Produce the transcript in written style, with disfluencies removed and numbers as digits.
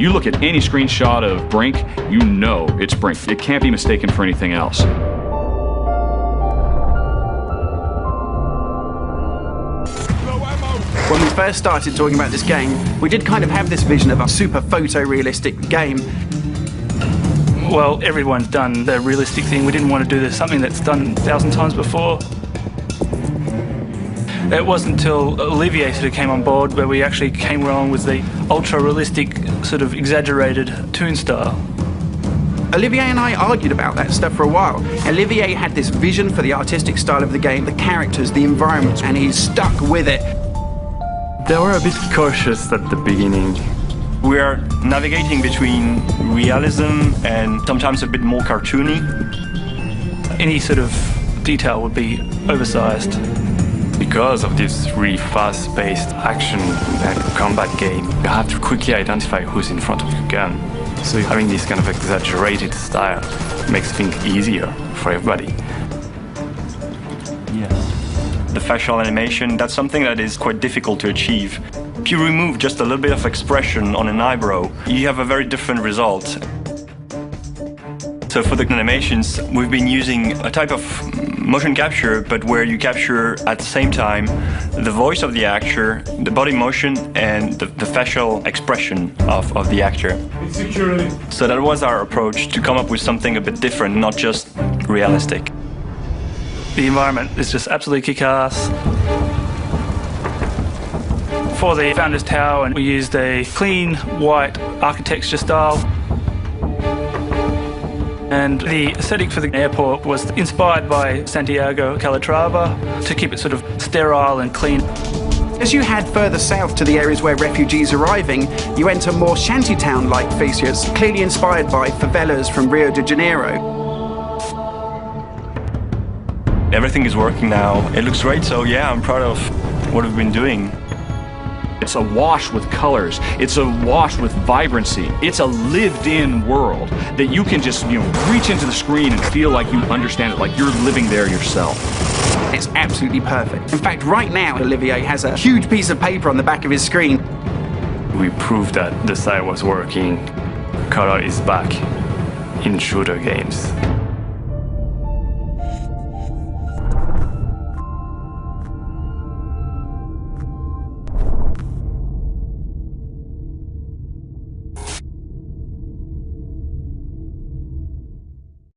You look at any screenshot of Brink, you know it's Brink. It can't be mistaken for anything else. When we first started talking about this game, we did kind of have this vision of a super photorealistic game. Well, everyone's done the realistic thing. We didn't want to do something that's done 1,000 times before. It wasn't until Olivier sort of came on board where we actually came along with the ultra-realistic, sort of exaggerated toon style. Olivier and I argued about that stuff for a while. Olivier had this vision for the artistic style of the game, the characters, the environments, and he's stuck with it. They were a bit cautious at the beginning. We are navigating between realism and sometimes a bit more cartoony. Any sort of detail would be oversized. Because of this really fast-paced action and combat game, you have to quickly identify who's in front of your gun. So having this kind of exaggerated style makes things easier for everybody. The facial animation, that's something that is quite difficult to achieve. If you remove just a little bit of expression on an eyebrow, you have a very different result. So for the animations, we've been using a type of motion capture, but where you capture at the same time the voice of the actor, the body motion, and the facial expression of the actor. So that was our approach, to come up with something a bit different, not just realistic. The environment is just absolutely kick-ass. For the Founders Tower, we used a clean white architecture style. And the aesthetic for the airport was inspired by Santiago Calatrava to keep it sort of sterile and clean. As you head further south to the areas where refugees are arriving, you enter more shantytown-like features, clearly inspired by favelas from Rio de Janeiro. Everything is working now. It looks great, so yeah, I'm proud of what we've been doing. It's awash with colors. It's awash with vibrancy. It's a lived-in world that you can just, reach into the screen and feel like you understand it, like you're living there yourself. It's absolutely perfect. In fact, right now, Olivier has a huge piece of paper on the back of his screen. We proved that the style was working. Color is back in shooter games.